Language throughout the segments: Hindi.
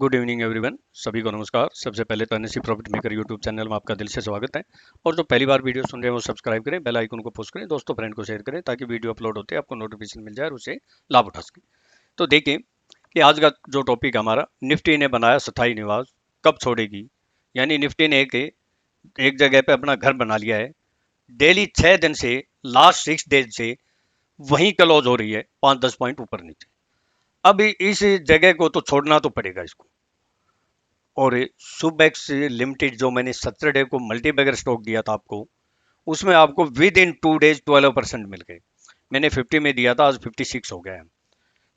Good evening everyone. सभी को नमस्कार। सबसे पहले तो NSC profit maker YouTube channel में आपका दिल से स्वागत है। और जो पहली बार वीडियो सुन रहे हैं वो सब्सक्राइब करें, बेल आइकन को पुश करें, दोस्तों फ्रेंड को शेयर करें ताकि वीडियो अपलोड होते आपको नोटिफिकेशन मिल जाए और उसे लाभ उठा सकें। तो देखिए कि आज का जो टॉपिक हमारा, निफ्टी ने बनाया स्थायी निवास, कब छोड़ेगी। यानी निफ्टी ने एक जगह पे अपना घर बना लिया है। डेली 6 दिन से, लास्ट 6 डेज से वहीं क्लोज हो रही है 5-10 पॉइंट ऊपर नीचे। अब इस जगह को तो छोड़ना तो पड़ेगा इसको। और सुबेक्स लिमिटेड जो मैंने सैटरडे को मल्टीबैगर स्टॉक दिया था आपको, उसमें आपको विद इन 2 डेज 12% मिल गए। मैंने 50 में दिया था, आज 56 हो गया है।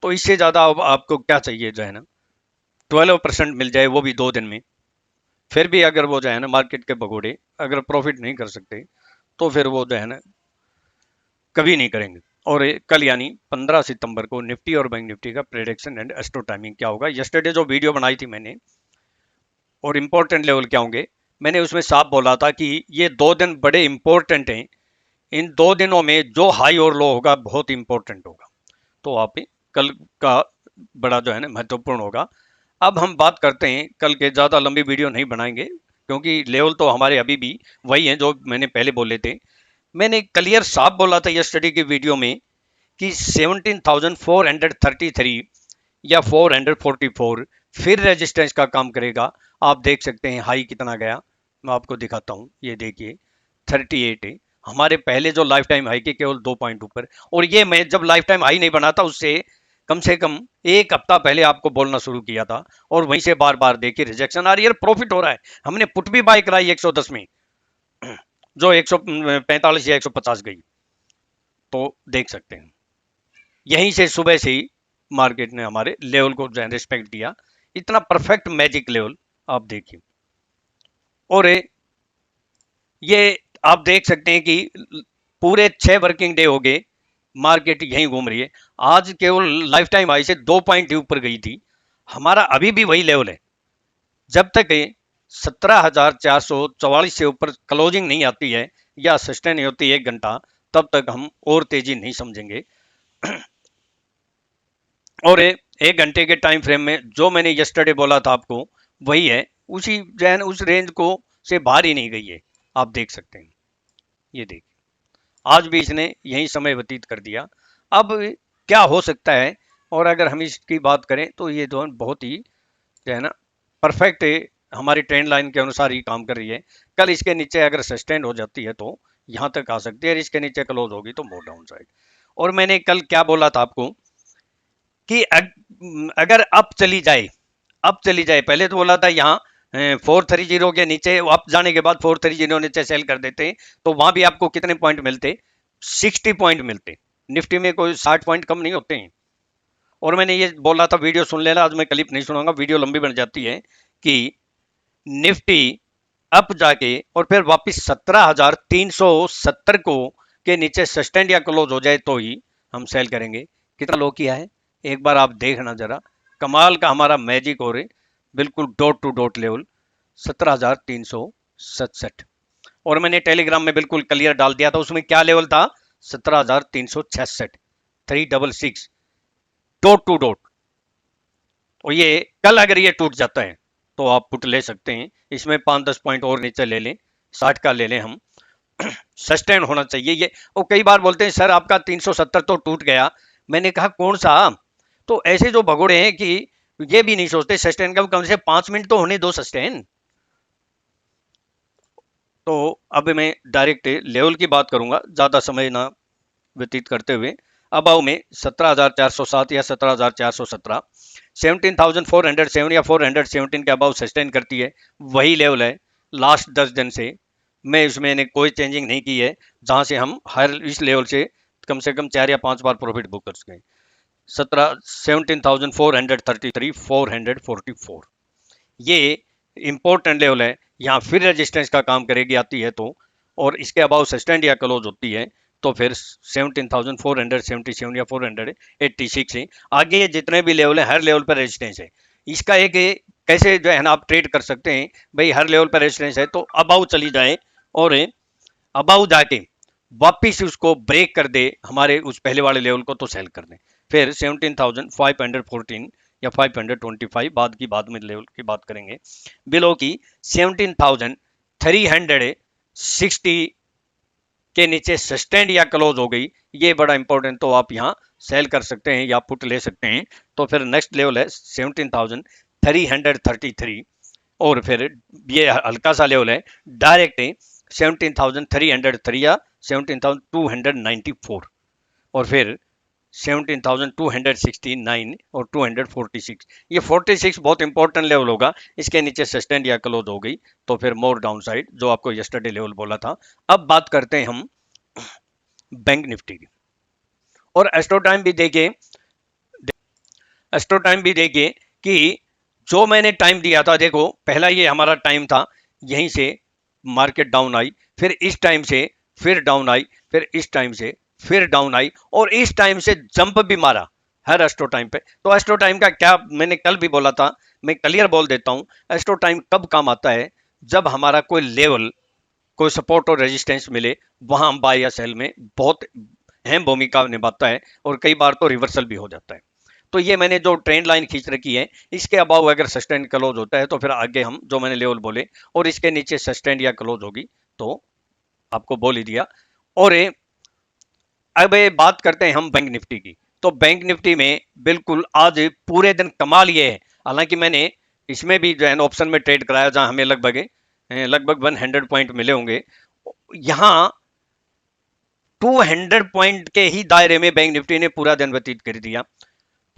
तो इससे ज़्यादा अब आपको क्या चाहिए जो है ना, 12% मिल जाए वो भी 2 दिन में। फिर भी अगर वो जो है ना मार्केट के भगोड़े अगर प्रॉफिट नहीं कर सकते तो फिर वो जो है ना कभी नहीं करेंगे। और कल यानी 15 सितंबर को निफ्टी और बैंक निफ्टी का प्रेडिक्शन एंड एस्ट्रो टाइमिंग क्या होगा। यस्टरडे जो वीडियो बनाई थी मैंने, और इम्पोर्टेंट लेवल क्या होंगे, मैंने उसमें साफ बोला था कि ये 2 दिन बड़े इंपॉर्टेंट हैं। इन 2 दिनों में जो हाई और लो होगा बहुत इंपॉर्टेंट होगा। तो आप कल का बड़ा जो है ना महत्वपूर्ण होगा। अब हम बात करते हैं कल के, ज़्यादा लंबी वीडियो नहीं बनाएंगे क्योंकि लेवल तो हमारे अभी भी वही हैं जो मैंने पहले बोले थे। मैंने क्लियर साफ बोला था यस्टरडे की वीडियो में कि 17,433 या 444 फिर रेजिस्टेंस का काम करेगा। आप देख सकते हैं हाई कितना गया, मैं आपको दिखाता हूं। ये देखिए 38 है। हमारे पहले जो लाइफ टाइम हाई के केवल 2 पॉइंट ऊपर। और ये मैं जब लाइफ टाइम हाई नहीं बना था उससे से कम 1 हफ्ता पहले आपको बोलना शुरू किया था। और वहीं से बार बार देखिए रिजेक्शन आ रही है, प्रॉफिट हो रहा है। हमने पुट भी बाय कराई 110 में, जो 145 या 150 गई। तो देख सकते हैं यहीं से सुबह से ही मार्केट ने हमारे लेवल को रिस्पेक्ट दिया। इतना परफेक्ट मैजिक लेवल आप देखिए। और ये आप देख सकते हैं कि पूरे 6 वर्किंग डे हो गए, मार्केट यहीं घूम रही है। आज केवल लाइफ टाइम हाई से 2 पॉइंट ऊपर गई थी। हमारा अभी भी वही लेवल है। जब तक 17,444 से ऊपर क्लोजिंग नहीं आती है या सस्टेन नहीं होती 1 घंटा, तब तक हम और तेजी नहीं समझेंगे। और 1 घंटे के टाइम फ्रेम में जो मैंने यस्टरडे बोला था आपको वही है। उसी जैन उस रेंज को से बाहर ही नहीं गई है। आप देख सकते हैं, ये देखिए आज भी इसने यही समय व्यतीत कर दिया। अब क्या हो सकता है, और अगर हम इसकी बात करें तो ये दोनों बहुत ही जो है ना परफेक्ट हमारी ट्रेंड लाइन के अनुसार ही काम कर रही है। कल इसके नीचे अगर सस्टेन हो जाती है तो यहाँ तक आ सकती है, और इसके नीचे क्लोज होगी तो मोर डाउन साइड। और मैंने कल क्या बोला था आपको कि अगर अप चली जाए, पहले तो बोला था यहाँ 430 के नीचे अप जाने के बाद 430 नीचे सेल कर देते तो वहां भी आपको कितने पॉइंट मिलते, 60 पॉइंट मिलते। निफ्टी में कोई 60 पॉइंट कम नहीं होते हैं। और मैंने ये बोला था, वीडियो सुन लेना, आज मैं क्लिप नहीं सुनाऊंगा, वीडियो लंबी बन जाती है, कि निफ्टी अप जाके और फिर वापस 17,370 को के नीचे सस्टेंड या क्लोज हो जाए तो ही हम सेल करेंगे। कितना लो किया है एक बार आप देखना जरा, कमाल का हमारा मैजिक हो रहे, बिल्कुल डॉट टू डॉट लेवल 17,367। और मैंने टेलीग्राम में बिल्कुल क्लियर डाल दिया था, उसमें क्या लेवल था, 17,366, 366 डॉट टू डॉट। और ये कल अगर ये टूट जाता है तो आप पुट ले सकते हैं, इसमें 5-10 पॉइंट और नीचे ले लें, 60 का ले लें हम। सस्टेन होना चाहिए ये। और कई बार बोलते हैं सर आपका 370 तो टूट गया, मैंने कहा कौन सा। तो ऐसे जो भगोड़े हैं कि ये भी नहीं सोचते सस्टेन का, कम से 5 मिनट तो होने दो सस्टेन। तो अब मैं डायरेक्ट लेवल की बात करूंगा, ज्यादा समय ना व्यतीत करते हुए। अबाव में 17,407 या 17,417, 17,407 या 417 के अबाव सस्टेन करती है, वही लेवल है लास्ट 10 दिन से। मैं इसमें कोई चेंजिंग नहीं की है, जहां से हम हर इस लेवल से कम 4 या 5 बार प्रॉफिट बुक कर सकें। 17,433, 444 ये इंपॉर्टेंट लेवल है। यहाँ फिर रेजिस्टेंस का काम करेगी आती है तो, और इसके अबाउ सस्टेंड या क्लोज होती है तो फिर 17,477 या 486 है। आगे ये जितने भी लेवल है हर लेवल पर रेजिस्टेंस है। इसका एक कैसे जो है ना आप ट्रेड कर सकते हैं, भाई हर लेवल पर रेजिस्टेंस है तो अबाउ चली जाए और अबाउ जाके वापिस उसको ब्रेक कर दे हमारे उस पहले वाले लेवल को तो सेल कर दें। फिर 17,514 या 525, बाद में लेवल की बात करेंगे। बिलो की 17,360 के नीचे सस्टेंड या क्लोज हो गई, ये बड़ा इंपॉर्टेंट, तो आप यहाँ सेल कर सकते हैं या पुट ले सकते हैं। तो फिर नेक्स्ट लेवल है 17,333, और फिर ये हल्का सा लेवल है डायरेक्ट 17,303 या 17,294, और फिर 17,269 और 246। ये 46 बहुत इंपॉर्टेंट लेवल होगा, इसके नीचे सस्टेंड या क्लोज हो गई तो फिर मोर डाउन साइड, जो आपको यस्टरडे लेवल बोला था। अब बात करते हैं हम बैंक निफ्टी की, और एस्ट्रो टाइम भी देखिए कि जो मैंने टाइम दिया था, देखो पहला ये हमारा टाइम था, यहीं से मार्केट डाउन आई, फिर इस टाइम से फिर डाउन आई, फिर इस टाइम से फिर डाउन आई, और इस टाइम से जंप भी मारा हर एस्ट्रो टाइम पे। तो एस्ट्रो टाइम का क्या मैंने कल भी बोला था, मैं क्लियर बोल देता हूं, एस्ट्रो टाइम कब काम आता है, जब हमारा कोई लेवल, कोई सपोर्ट और रेजिस्टेंस मिले, वहां हम बाय या सेल में बहुत अहम भूमिका निभाता है, और कई बार तो रिवर्सल भी हो जाता है। तो ये मैंने जो ट्रेंड लाइन खींच रखी है, इसके अबाव अगर सस्टेंड क्लोज होता है तो फिर आगे हम जो मैंने लेवल बोले, और इसके नीचे सस्टेंड या क्लोज होगी तो आपको बोल ही दिया। और अब बात करते हैं हम बैंक निफ्टी की। तो बैंक निफ्टी में बिल्कुल आज पूरे दिन कमाल ये है, हालांकि मैंने इसमें भी जो है ऑप्शन में ट्रेड कराया, जहां हमें लगभग 100 पॉइंट मिले होंगे। यहां 200 पॉइंट के ही दायरे में बैंक निफ्टी ने पूरा दिन व्यतीत कर दिया।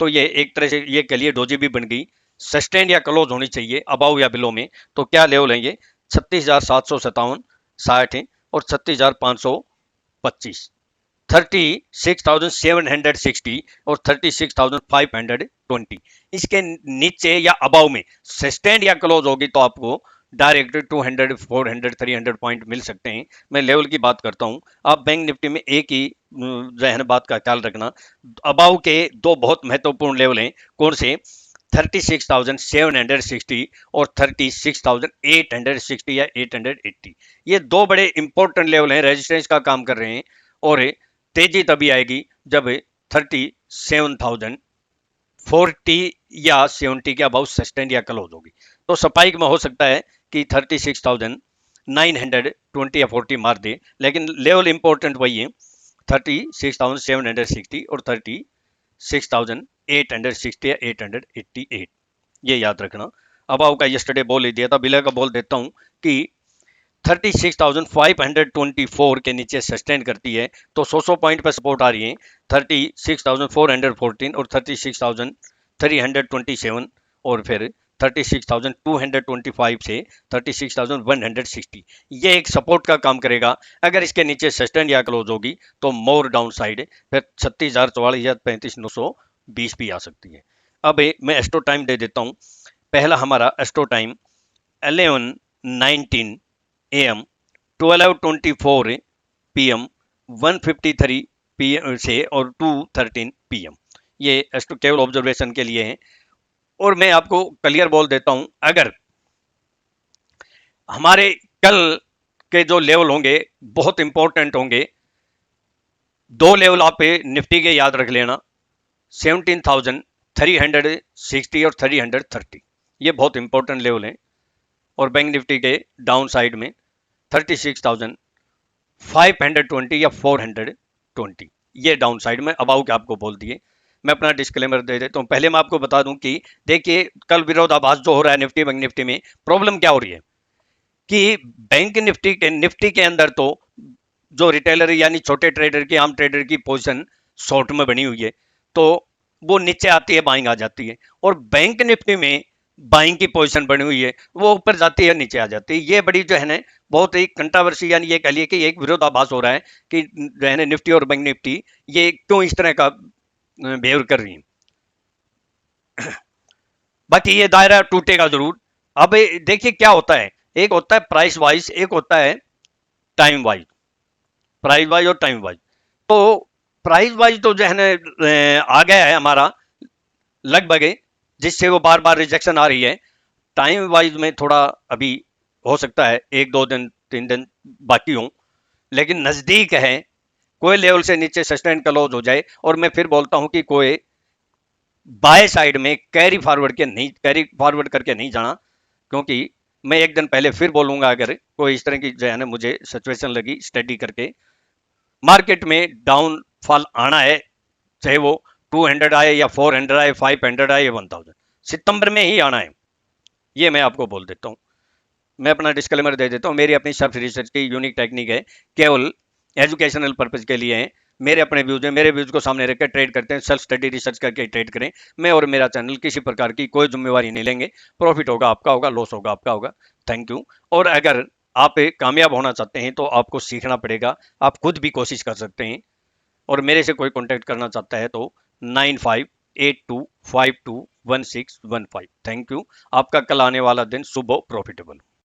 तो ये एक तरह से ये कह लिए डोजी भी बन गई। सस्टेन या क्लोज होनी चाहिए अबाव या बिलो में। तो क्या लेवल है ये 36,757 60 है, और 36,525, 36,760 और 36,520। इसके नीचे या अबाव में सस्टेंड या क्लोज होगी तो आपको डायरेक्ट 200 400 300 पॉइंट मिल सकते हैं। मैं लेवल की बात करता हूं, आप बैंक निफ्टी में एक ही जहन बात का ख्याल रखना, अबाव के दो बहुत महत्वपूर्ण लेवल हैं। कौन से? 36,760 और 36,860 या 880। ये दो बड़े इंपॉर्टेंट लेवल हैं, रेजिस्टेंस का काम कर रहे हैं, और तेजी तभी आएगी जब 37,040 या 70 के अबाउ सस्टेंड या क्लोज होगी। तो स्पाइक में हो सकता है कि 36,920 या 40 मार दे, लेकिन लेवल इंपॉर्टेंट वही है 36,760 और 36,860 या 888, ये याद रखना। अबाउ का यस्टरडे बोल ही दिया था, बिला का बोल देता हूं कि 36,524 के नीचे सस्टेन करती है तो 100 पॉइंट पर सपोर्ट आ रही है 36,414 और 36,327, और फिर 36,225 से 36,160, ये एक सपोर्ट का काम करेगा। अगर इसके नीचे सस्टेन या क्लोज होगी तो मोर डाउन साइड फिर 36,044 या 35,920 भी आ सकती है। अब मैं एस्ट्रो टाइम दे देता हूं। पहला हमारा astro time 11:19 AM, 12:24 PM, 1:53 PM से और 2:13 PM। ये एस्ट्रो केवल ऑब्जर्वेशन के लिए है, और मैं आपको क्लियर बोल देता हूं, अगर हमारे कल के जो लेवल होंगे बहुत इंपॉर्टेंट होंगे, दो लेवल आप निफ्टी के याद रख लेना, 17,360 और 330, ये बहुत इंपॉर्टेंट लेवल है। और बैंक निफ्टी के डाउन साइड में 36,520 या 420, ये डाउन साइड में अबाउ के आपको बोल दिए। मैं अपना डिस्क्लेमर दे देता हूं। पहले मैं आपको बता दूं कि देखिए कल विरोधाभास जो हो रहा है निफ्टी बैंक निफ्टी में, प्रॉब्लम क्या हो रही है कि बैंक निफ्टी के अंदर तो जो रिटेलर यानी छोटे ट्रेडर की, आम ट्रेडर की पोजीशन शॉर्ट में बनी हुई है, तो वो नीचे आती है बाइंग आ जाती है, और बैंक निफ्टी में बाइंग की पोजीशन बनी हुई है, वो ऊपर जाती है नीचे आ जाती है। ये बड़ी जो है ना बहुत ही कंट्रोवर्सी, यानी ये कह लिए कि एक विरोधाभास हो रहा है कि जो है निफ्टी और बैंक निफ्टी ये क्यों इस तरह का बिहेव कर रही है। बाकी ये दायरा टूटेगा जरूर। अब देखिए क्या होता है, एक होता है प्राइस वाइज, एक होता है टाइम वाइज, प्राइस वाइज और टाइम वाइज। तो प्राइस वाइज तो जो है ना आ गया है हमारा लगभग, जिससे वो बार बार रिजेक्शन आ रही है। टाइम वाइज में थोड़ा अभी हो सकता है 1-2 दिन 3 दिन बाकी हो, लेकिन नजदीक है कोई लेवल से नीचे सस्टेन क्लोज हो जाए, और मैं फिर बोलता हूं कि कोई बाय साइड में कैरी फॉरवर्ड करके नहीं जाना, क्योंकि मैं एक दिन पहले फिर बोलूंगा, अगर कोई इस तरह की जो है ना मुझे सिचुएशन लगी स्टडी करके, मार्केट में डाउनफॉल आना है, चाहे वो 200 आए या 400 आए, 500 आए या 1000, सितंबर में ही आना है। ये मैं आपको बोल देता हूँ। मैं अपना डिस्क्लेमर दे देता हूँ, मेरी अपनी सेल्फ रिसर्च की यूनिक टेक्निक है, केवल एजुकेशनल पर्पज के लिए है। मेरे अपने व्यूज हैं, मेरे व्यूज को सामने रखकर ट्रेड करते हैं, सेल्फ स्टडी रिसर्च करके ट्रेड करें। मैं और मेरा चैनल किसी प्रकार की कोई जिम्मेवारी नहीं लेंगे। प्रॉफिट होगा आपका होगा, लॉस होगा आपका होगा। Thank you. और अगर आप कामयाब होना चाहते हैं तो आपको सीखना पड़ेगा, आप खुद भी कोशिश कर सकते हैं। और मेरे से कोई कॉन्टैक्ट करना चाहता है तो 9582521615। Thank you. आपका कल आने वाला दिन शुभ हो, प्रॉफिटेबल।